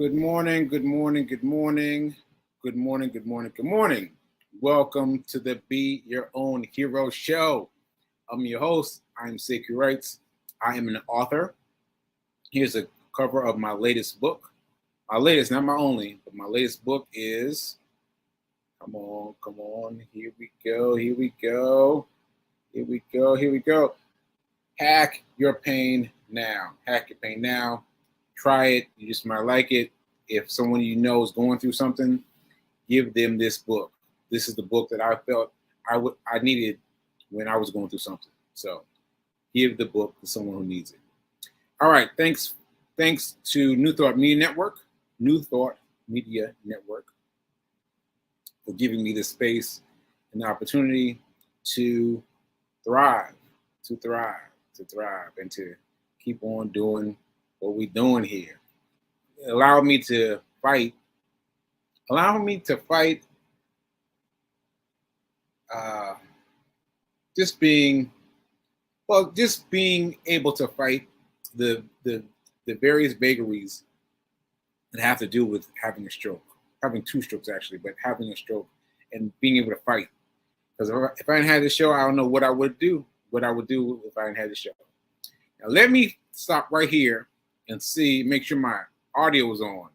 Good morning, good morning, good morning, good morning, good morning, good morning. Welcome to the Be Your Own Hero Show. I'm your host. I'm Sekou Wrights. I am an author. Here's a cover of my latest book. My latest, not my only, but my latest book is, come on, here we go, here we go, here we go, here we go. Hack Your Pain Now. Hack Your Pain Now. Try it. You just might like it. If someone you know is going through something, give them this book. This is the book that I felt I needed when I was going through something. So give the book to someone who needs it. All right. Thanks to New Thought Media Network, for giving me the space and the opportunity to thrive, and to keep on doing what we're doing here. Allow me to fight. Just being able to fight the various vagaries that have to do with having a stroke, having two strokes actually, but having a stroke and being able to fight. Because if I hadn't had this show, I don't know what I would do. What I would do if I hadn't had the show. Now let me stop right here and make sure my audio is on.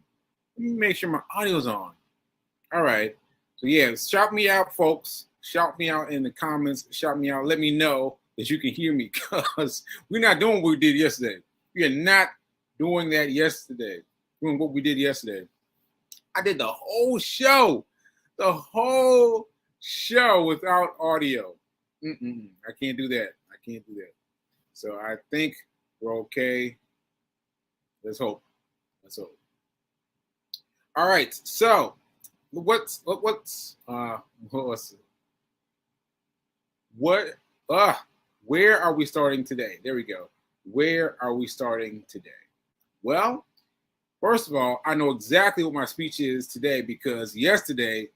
Let me make sure my audio is on. All right. So yeah, shout me out, folks. Shout me out in the comments. Shout me out. Let me know that you can hear me, because we're not doing what we did yesterday. We are not doing that yesterday. Doing what we did yesterday. I did the whole show without audio. I can't do that. So I think we're okay. Let's hope. All right. So where are we starting today? There we go. Where are we starting today? Well, first of all, I know exactly what my speech is today because yesterday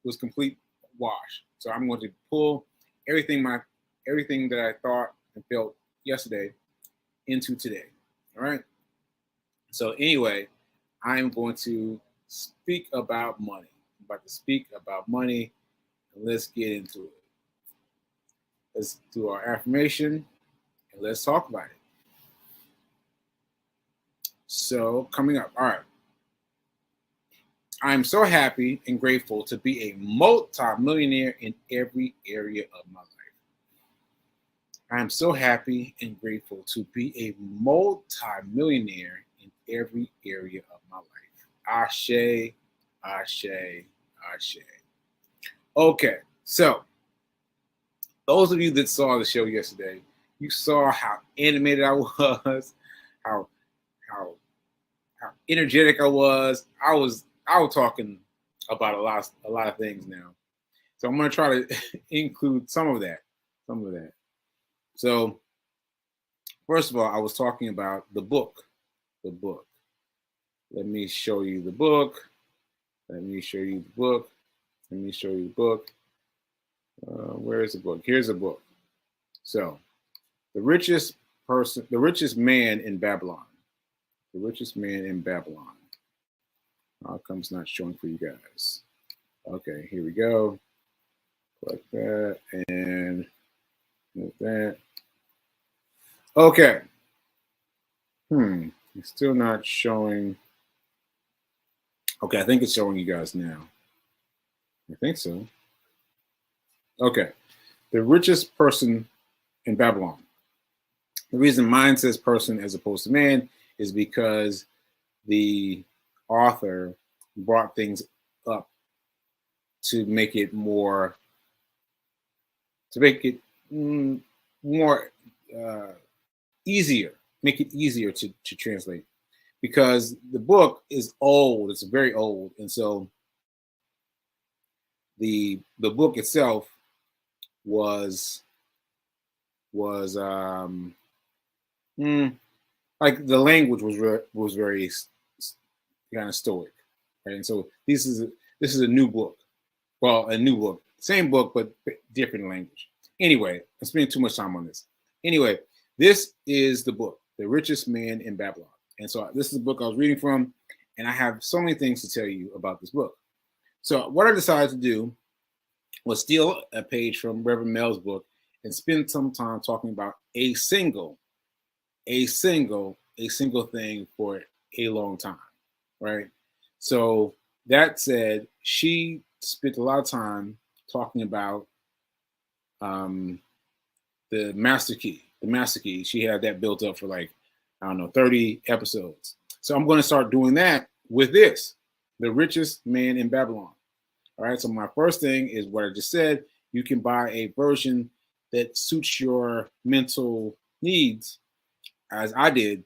was complete wash. So I'm going to pull everything that I thought and felt yesterday into today. All right. So anyway, I am going to speak about money. And let's get into it. Let's do our affirmation and let's talk about it. So coming up, all right. I'm so happy and grateful to be a multi-millionaire in every area of my life. I am so happy and grateful to be a multi-millionaire in every area of my life. Ashe, ashe, ashe. Okay, so those of you that saw the show yesterday, you saw how animated I was, how energetic I was. I was talking about a lot of things now. So I'm going to try to include some of that. So first of all, I was talking about the book. Let me show you the book. Where is the book? Here's the book. So the richest man in Babylon. How come it's not showing for you guys? Okay, here we go. Like that and move that. Okay. It's still not showing. Okay, I think it's showing you guys now. I think so. Okay. The richest person in Babylon. The reason mine says person as opposed to man is because the author brought things up to make it more easier, make it easier to translate, because the book is old. It's very old, and so the book itself was like the language was very kind of stoic, right? And so this is a new book. Well, a new book, same book but different language. Anyway, I'm spending too much time on this. Anyway, this is the book, The Richest Man in Babylon. And so this is the book I was reading from, And I have so many things to tell you about this book. So what I decided to do was steal a page from Reverend Mel's book and spend some time talking about a single thing for a long time, right? So that said, she spent a lot of time talking about the master key. The master key. She had that built up for like, I don't know, 30 episodes. So I'm going to start doing that with this, The Richest Man in Babylon. All right. So my first thing is what I just said. You can buy a version that suits your mental needs, as I did,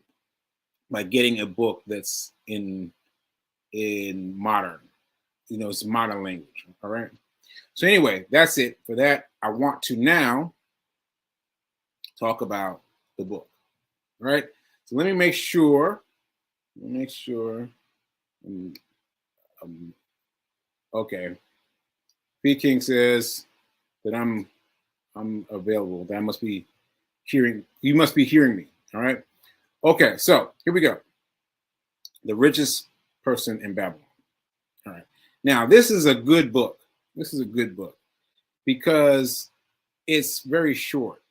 by getting a book that's in modern, it's modern language. All right. So anyway, that's it for that. I want to now talk about the book. All right. So let me make sure. Okay. B King says that I'm available. That must be hearing. You must be hearing me. All right. Okay. So here we go. The Richest Person in Babylon. All right. Now this is a good book. This is a good book because it's very short.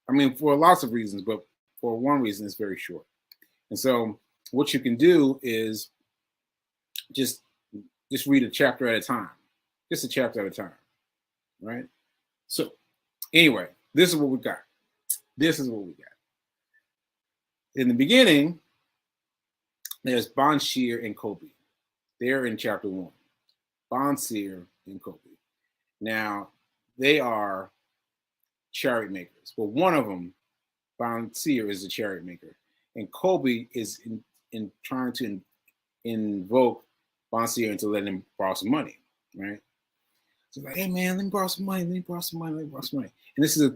I mean, for lots of reasons, but for one reason, it's very short. And so what you can do is just read a chapter at a time. Just a chapter at a time. Right? So anyway, this is what we got. In the beginning, there's Bonseer and Kobe. They're in chapter 1. Bonseer and Kobe. Now, they are chariot makers. Well, one of them, Bonseer, is a chariot maker. And Kobe is in trying to invoke Bonseer into letting him borrow some money, right? So like, hey man, let me borrow some money. And this is a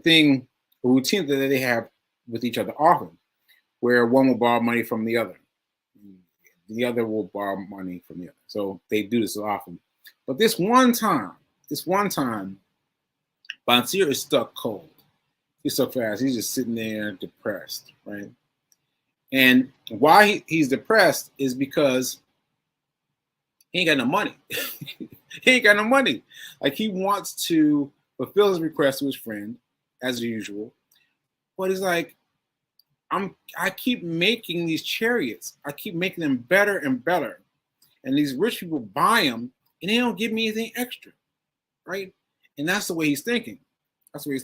routine that they have with each other often, where one will borrow money from the other. The other will borrow money from the other. So they do this so often. But this one time, Bonseer is stuck cold. He's so fast. He's just sitting there depressed, right? And why he's depressed is because he ain't got no money. He ain't got no money. Like, he wants to fulfill his request to his friend, as usual. But he's like, I keep making these chariots. I keep making them better and better. And these rich people buy them and they don't give me anything extra, right? And that's the way he's thinking. Let me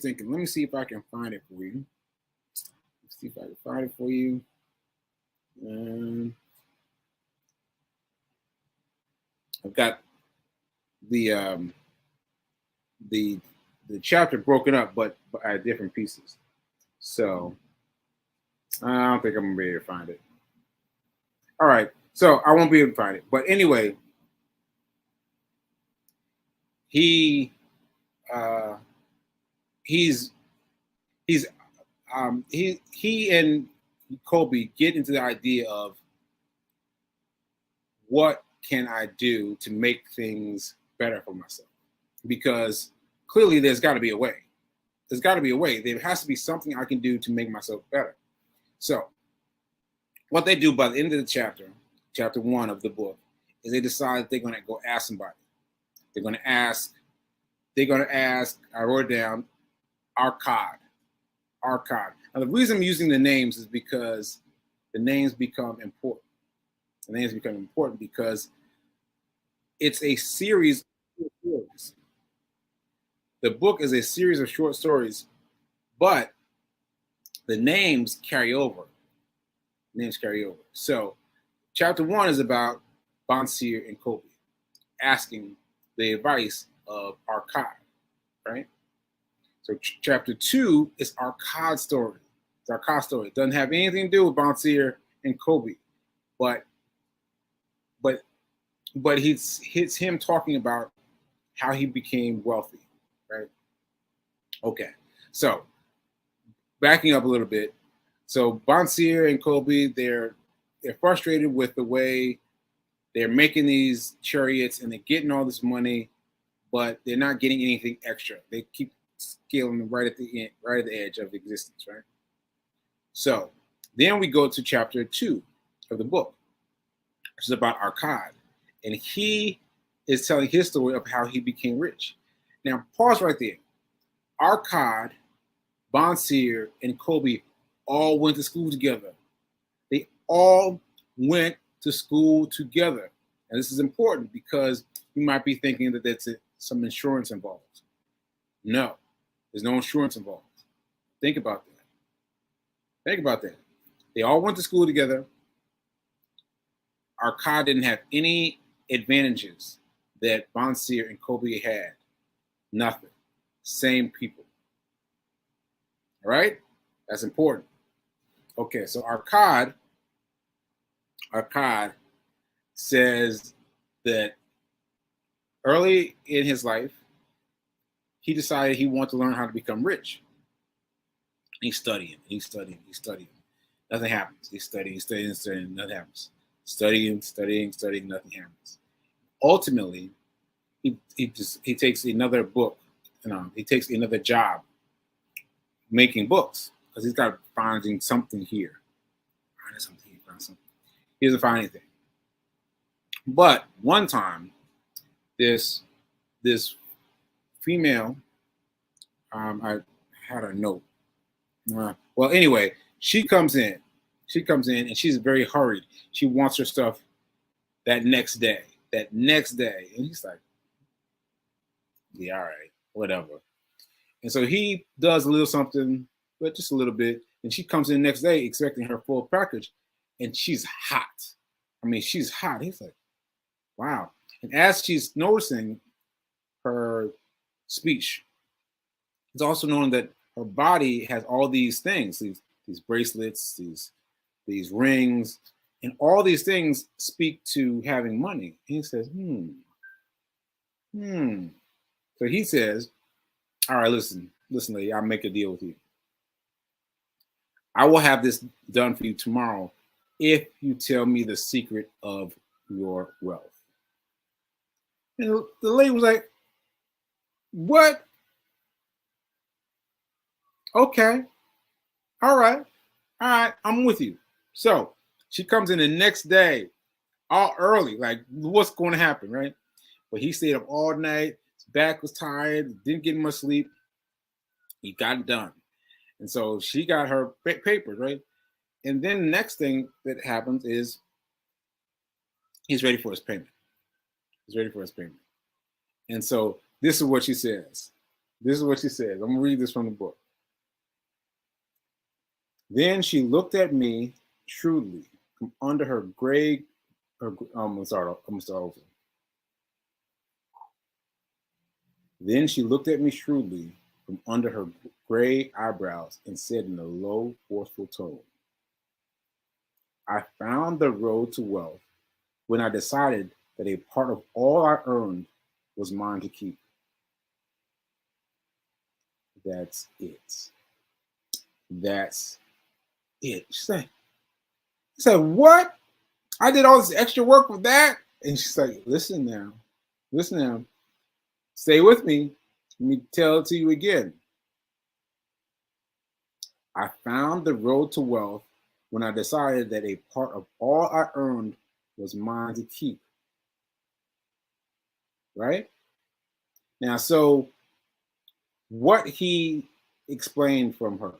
see if I can find it for you. I've got the chapter broken up, but at different pieces. So I don't think I'm gonna be able to find it. All right, so I won't be able to find it. But anyway, he and Kobe get into the idea of what can I do to make things better for myself, because clearly there's got to be a way. There has to be something I can do to make myself better. So what they do by the end of the chapter 1 of the book, is they decide they're going to go ask somebody. They're going to ask, I wrote it down, Arkad. Now, the reason I'm using the names is because the names become important. Because it's a series of stories. The book is a series of short stories, but the names carry over. So chapter 1 is about Bonseer and Kobe asking the advice of Arkad, right? So chapter 2 is Arkad's story. It doesn't have anything to do with Bonseer and Kobe, but it's him talking about how he became wealthy, right? Okay, so backing up a little bit. So Bonseer and Kobe, they're frustrated with the way they're making these chariots and they're getting all this money, but they're not getting anything extra. They keep scaling right at the edge of existence, right? So then we go to chapter 2 of the book. which is about Arkad. And he is telling his story of how he became rich. Now, pause right there. Arkad, Bonseer, and Kobe all went to school together. They all went to school together. And this is important because you might be thinking that there's some insurance involved. No, there's no insurance involved. Think about that. Think about that. They all went to school together. Arkad didn't have any advantages that Bonseer and Kobe had. Nothing. Same people. All right? That's important. Okay, so Arkad says that early in his life, he decided he wanted to learn how to become rich. He's studying. Nothing happens. He's studying, nothing happens. Studying, nothing happens. Ultimately, he takes another book, he takes another job making books because he's got finding something here. He doesn't find anything. But one time, this female, I had a note. Well, anyway, she comes in and she's very hurried. She wants her stuff that next day. And he's like, yeah, all right, whatever. And so he does a little something, but just a little bit. And she comes in the next day expecting her full package, and she's hot. I mean, she's hot. He's like, wow. And as she's noticing her speech, it's also known that her body has all these things, these bracelets, these rings, and all these things speak to having money. And he says, So he says, all right, listen, lady, I'll make a deal with you. I will have this done for you tomorrow if you tell me the secret of your wealth. And the lady was like, what? Okay. All right, I'm with you. So she comes in the next day, all early, like, what's going to happen, right? But he stayed up all night. His back was tired, didn't get much sleep. He got it done. And so she got her papers, right? And then the next thing that happens is he's ready for his payment. And so this is what she says. I'm going to read this from the book. Then she looked at me shrewdly from under her gray. I'm gonna start over. Then she looked at me shrewdly from under her gray eyebrows and said in a low, forceful tone, I found the road to wealth when I decided that a part of all I earned was mine to keep. That's it. She said, what? I did all this extra work for that? And she's like, listen now. Stay with me. Let me tell it to you again. I found the road to wealth when I decided that a part of all I earned was mine to keep. Right? Now, so what he explained from her,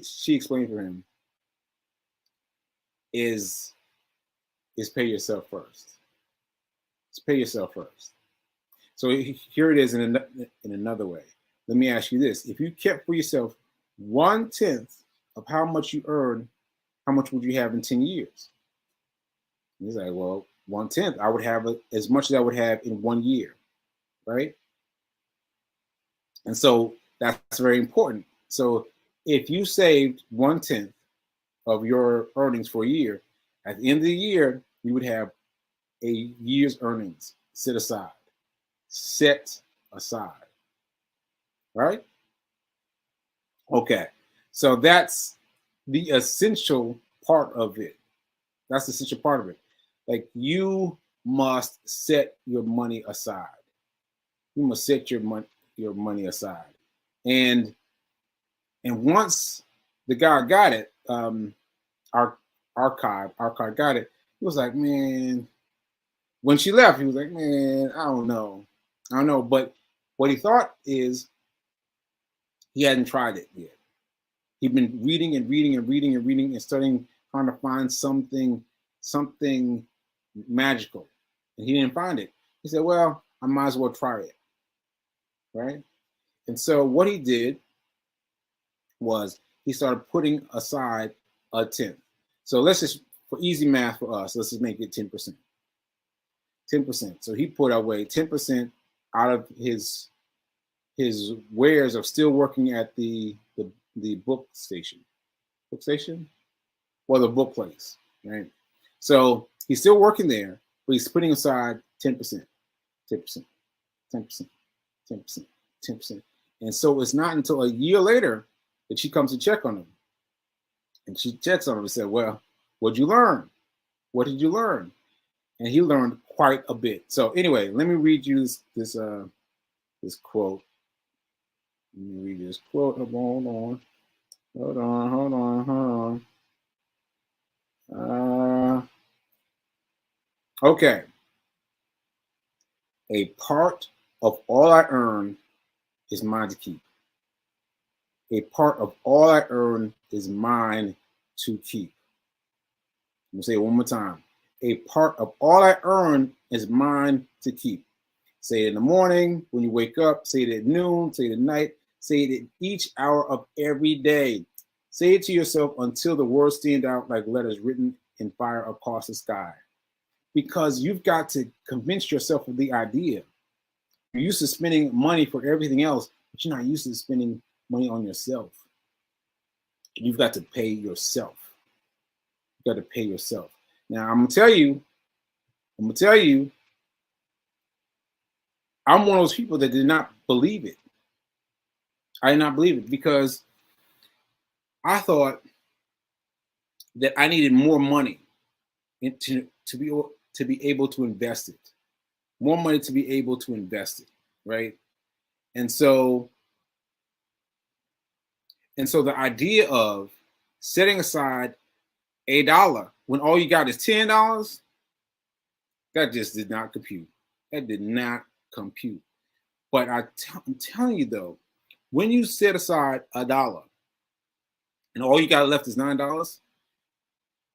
she explained for him is pay yourself first. Pay yourself first. So here it is in another way. Let me ask you this. If you kept for yourself 1/10 of how much you earn, how much would you have in 10 years? And he's like, well, 1/10, I would have as much as I would have in 1 year, right? And so that's very important. So if you saved 1/10 of your earnings for a year, at the end of the year, you would have a year's earnings set aside. Right? Okay. So that's the essential part of it. Like, you must set your money aside. And once the guy got it, Arkad got it, He was like, man, when she left, he was like, man, I don't know. But what he thought is he hadn't tried it yet. He'd been reading and reading and reading and reading and studying, trying to find something magical. And he didn't find it. He said, well, I might as well try it. Right? And so what he did was he started putting aside a tenth. So let's just, for easy math for us, let's just make it 10%. 10%. So he put away 10% out of his wares of still working at the book station. Book station? Well, the book place, right? So he's still working there, but he's putting aside 10%, 10%, 10%, 10%, 10%. And so it's not until a year later that she comes to check on him. And she checks on him and said, well, what'd you learn? What did you learn? And he learned quite a bit. So anyway, let me read you this quote. Let me read this quote. Hold on. Okay. A part of all I earn is mine to keep. A part of all I earn is mine to keep. I'm going to say it one more time. A part of all I earn is mine to keep. Say it in the morning, when you wake up, say it at noon, say it at night, say it at each hour of every day. Say it to yourself until the words stand out like letters written in fire across the sky. Because you've got to convince yourself of the idea. You're used to spending money for everything else, but you're not used to spending money on yourself. You've got to pay yourself. You've got to pay yourself. Now, I'm gonna tell you, I'm one of those people that did not believe it. I did not believe it because I thought that I needed more money to be able to invest it. More money to be able to invest it, right? And so the idea of setting aside $1 when all you got is $10, that just did not compute. That did not compute. But I'm telling you though, when you set aside $1 and all you got left is $9,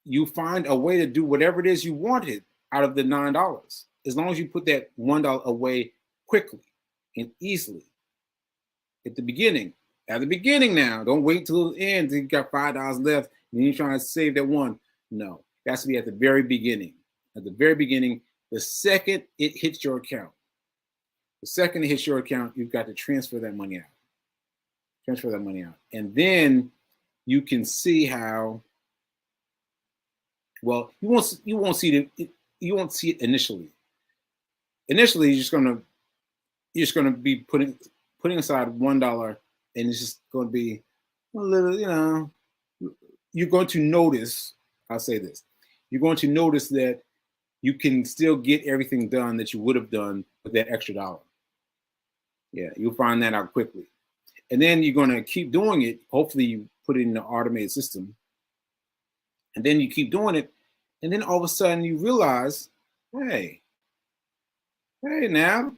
you find a way to do whatever it is you wanted out of the $9, as long as you put that $1 away quickly and easily at the beginning. At the beginning now, don't wait till the end until you got $5 left and you're trying to save that one. No, it has to be at the very beginning. At the very beginning, the second it hits your account. The second it hits your account, you've got to transfer that money out. Transfer that money out. And then you can see how, well, you won't see it initially. Initially, you're just gonna be putting aside $1, and it's just going to be a little, you're going to notice, I'll say this, you're going to notice that you can still get everything done that you would have done with that extra $1. Yeah, you'll find that out quickly. And then you're going to keep doing it. Hopefully you put it in the automated system. And then you keep doing it. And then all of a sudden you realize, hey now,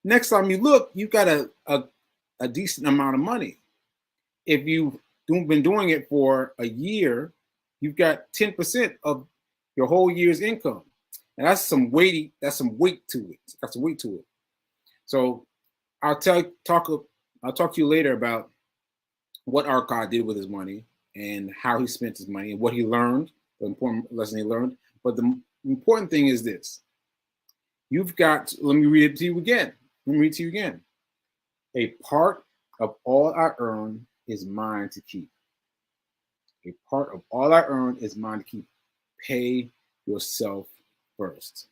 next time you look, you got a decent amount of money. If you've been doing it for a year, you've got 10% of your whole year's income. And that's some weight to it. That's some weight to it. So I'll talk to you later about what Arcot did with his money and how he spent his money and what he learned, the important lesson he learned. But the important thing is this. You've got, let me read it to you again. A part of all I earn is mine to keep. A part of all I earn is mine to keep. Pay yourself first.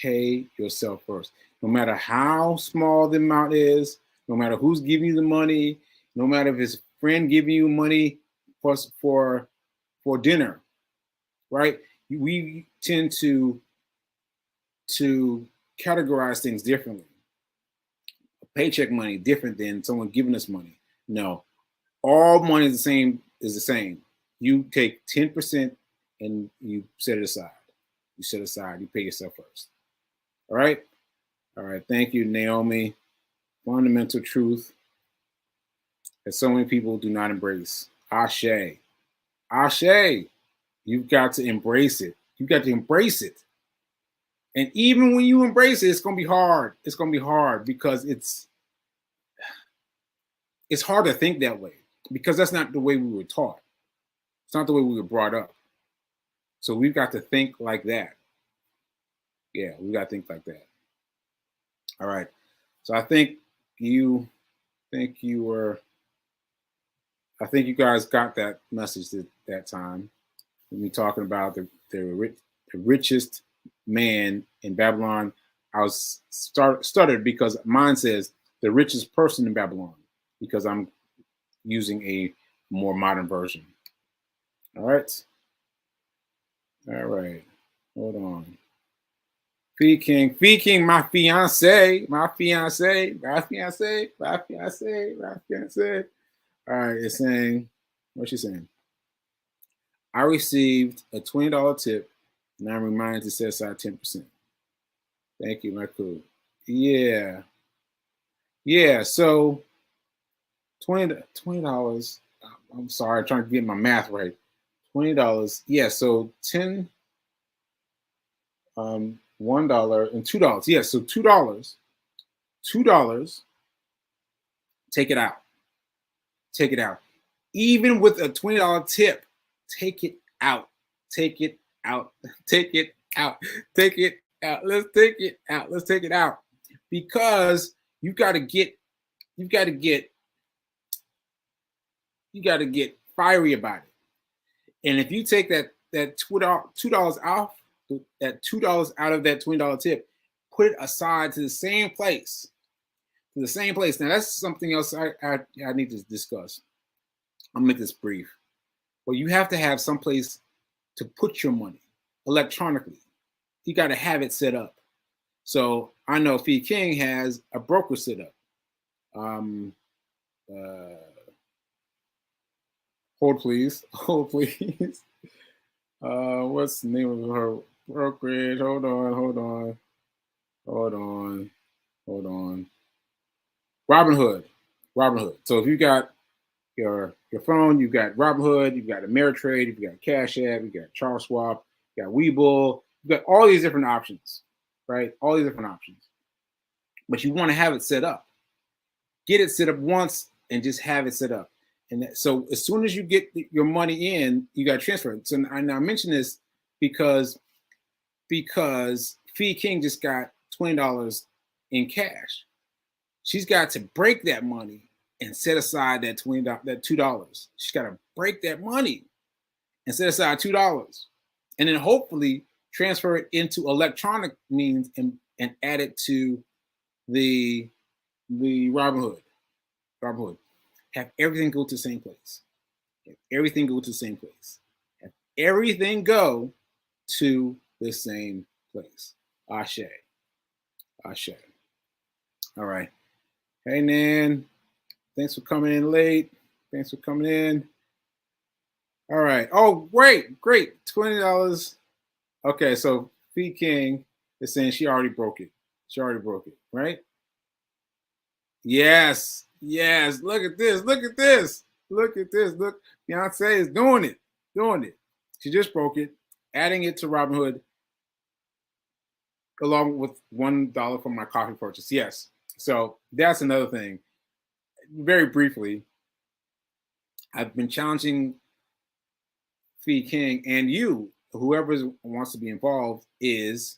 Pay yourself first. No matter how small the amount is, no matter who's giving you the money, no matter if it's a friend giving you money for dinner, right? We tend to categorize things differently. Paycheck money different than someone giving us money. No, all money is the same. You take 10% and you set it aside. You set aside. You pay yourself first. All right. All right. Thank you, Naomi. Fundamental truth that so many people do not embrace. Ashe. Ashe. You've got to embrace it. You've got to embrace it. And even when you embrace it, it's going to be hard. It's going to be hard because it's hard to think that way because that's not the way we were taught. It's not the way we were brought up. So we've got to think like that. Yeah, we got to think like that. All right. So I think you guys got that message at that time. When we talking about the richest man in Babylon, I was stuttered because mine says the richest person in Babylon because I'm using a more modern version. All right. All right. Hold on. Fee King, my fiance. All right, it's saying, what's she saying? I received a $20 tip, and I'm reminded to set aside 10%. Thank you, my cool. Yeah. So $20. I'm sorry, I'm trying to get my math right. $20. Yeah, so 10. $1 and $2. Yeah, so $2. Take it out. Take it out. Even with a $20 tip, take it out. Take it out. Take it out. Take it out. Let's take it out. Let's take it out. Because you got to get fiery about it. And if you take that $2 off, that $2 out of that $20 tip, put it aside to the same place. To the same place. Now that's something else I need to discuss. I'll make this brief. Well, you have to have some place to put your money electronically. You got to have it set up. So I know Fee King has a broker set up. Hold please. Hold please. What's the name of her brokerage? Hold on. Robinhood. So if you got your phone, you've got Robinhood, you've got Ameritrade, you've got Cash App, you've got Charles Schwab, you've got Webull, you've got all these different options, right? All these different options. But you want to have it set up. Get it set up once and just have it set up. And so as soon as you get your money in, you got to transfer it. So I mention this because Fee King just got $20 in cash. She's got to break that money and set aside that $2. She's got to break that money and set aside $2, and then hopefully transfer it into electronic means and add it to the Robinhood. Have everything go to the same place. Have everything go to the same place. Have everything go to the same place. Ashe. All right. Hey, Nan. Thanks for coming in late. All right. Oh, great. $20. Okay, so Fee King is saying she already broke it. Right? Yes. Look at this. Look, Beyonce is doing it. She just broke it, adding it to Robinhood along with $1 from my coffee purchase. Yes. So that's another thing. Very briefly, I've been challenging Fee King and you, whoever wants to be involved, is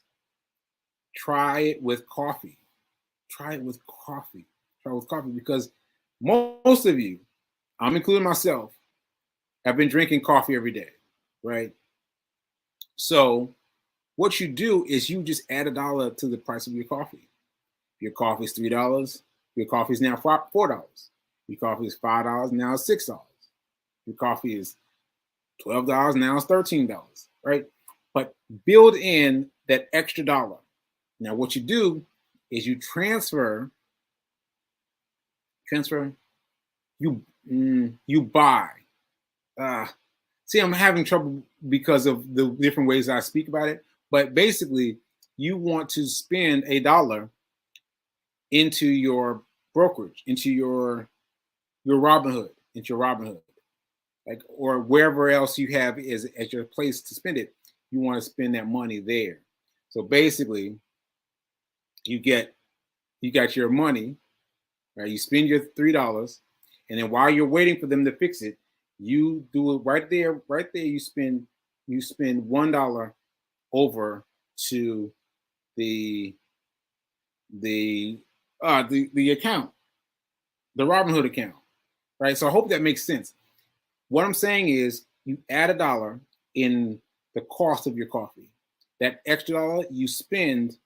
try it with coffee. Because most of you, I'm including myself, have been drinking coffee every day, right? So what you do is you just add $1 to the price of your coffee. Your coffee is $3. Your coffee is now $4. Your coffee is $5, now it's $6. Your coffee is $12, now it's $13, right? But build in that extra $1. Now what you do is you transfer, you buy. See, I'm having trouble because of the different ways I speak about it. But basically, you want to spend $1 into your brokerage, into your Robinhood, like, or wherever else you have is as your place to spend it. You want to spend that money there. So basically, you got your money, right? You spend your $3, and then while you're waiting for them to fix it, you do it right there. Right there, you spend $1 over to the the account, the Robinhood account, right? So I hope that makes sense. What I'm saying is, you add $1 in the cost of your coffee. That extra $1 you spend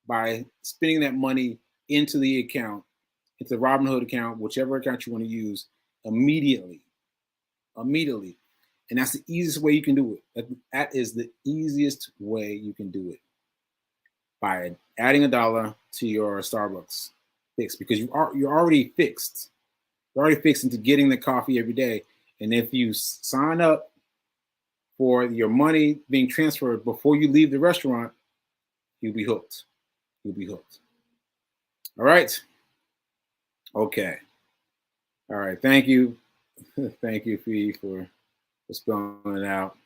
by spending that money into the account, into the Robinhood account, whichever account you want to use, immediately. And that's the easiest way you can do it. That is the easiest way you can do it, by adding $1 to your Starbucks fix, because you're already fixed. You're already fixed into getting the coffee every day. And if you sign up for your money being transferred before you leave the restaurant, you'll be hooked. All right. Okay. All right. Thank you. Thank you, Fee, for spelling it out.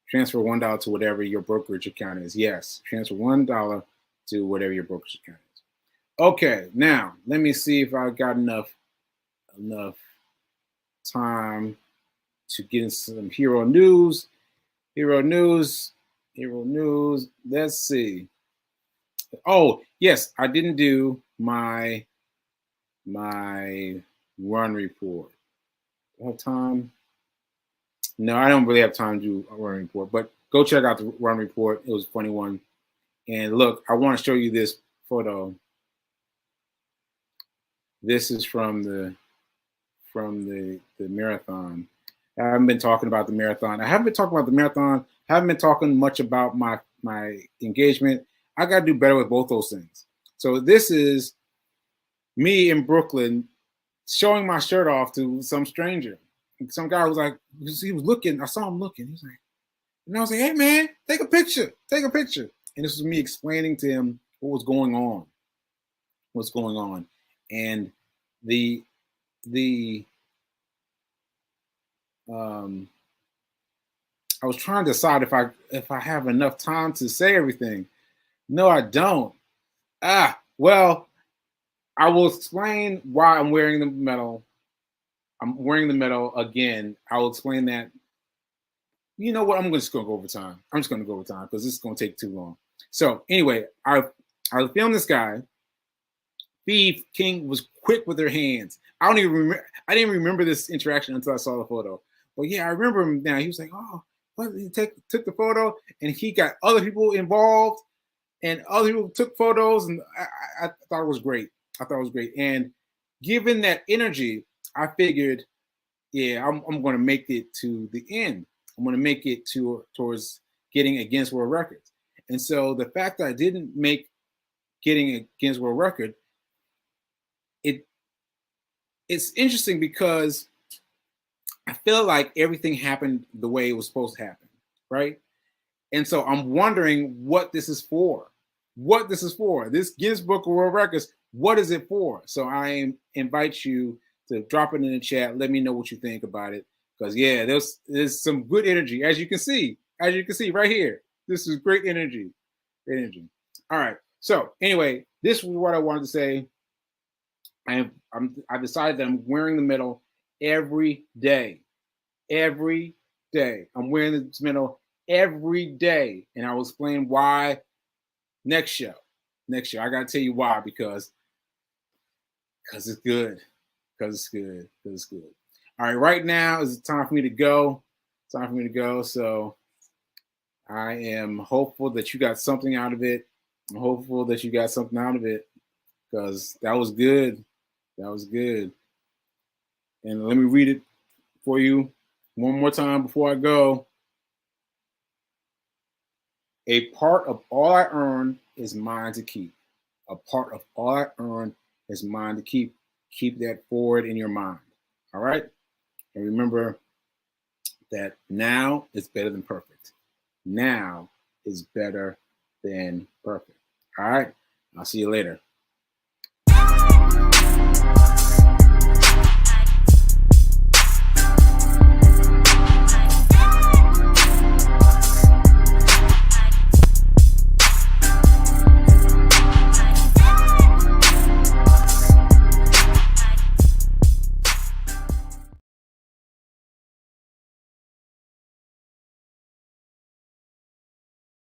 Transfer $1 to whatever your brokerage account is. Yes, transfer $1 to whatever your brokerage account is. Okay, now let me see if I got enough time to get in some hero news. Let's see. Oh, yes, I didn't do my run report. Do I have time? No, I don't really have time to do a run report, but go check out the run report. It was a funny one. And look, I want to show you this photo. This is from the marathon. I haven't been talking about the marathon. I haven't been talking much about my engagement. I got to do better with both those things. So this is me in Brooklyn showing my shirt off to some stranger. Some guy was like, he was looking. I saw him looking. He was like, and I was like, hey man, take a picture. And this was me explaining to him what was going on. And I was trying to decide if I have enough time to say everything. No, I don't. Well, I will explain why I'm wearing the medal. I'm wearing the medal again. I will explain that. You know what? I'm just going to go over time. I'm just going to go over time because this is going to take too long. So anyway, I filmed this guy. Steve King was quick with her hands. I didn't remember this interaction until I saw the photo. But yeah, I remember him now. He was like, "Oh, what?" He took the photo, and he got other people involved, and other people took photos, and I thought it was great. And given that energy, I figured, yeah, I'm going to make it to the end. I'm going to make it towards getting a Guinness World Records. And so the fact that I didn't make getting a Guinness World Record, it's interesting because I feel like everything happened the way it was supposed to happen, right? And so I'm wondering what this is for. This Guinness Book of World Records, what is it for? So I invite you to drop it in the chat. Let me know what you think about it. Because yeah, there's some good energy, as you can see right here. This is great energy. All right. So anyway, this is what I wanted to say. I decided that I'm wearing the medal every day. I'm wearing this medal every day, and I will explain why next show. I gotta tell you why, because it's good. All right, right now is the time for me to go. So I am hopeful that you got something out of it. Because that was good. And let me read it for you one more time before I go. A part of all I earn is mine to keep. Keep that forward in your mind. All right? And remember, that now is better than perfect. Now is better than perfect. All right. I'll see you later.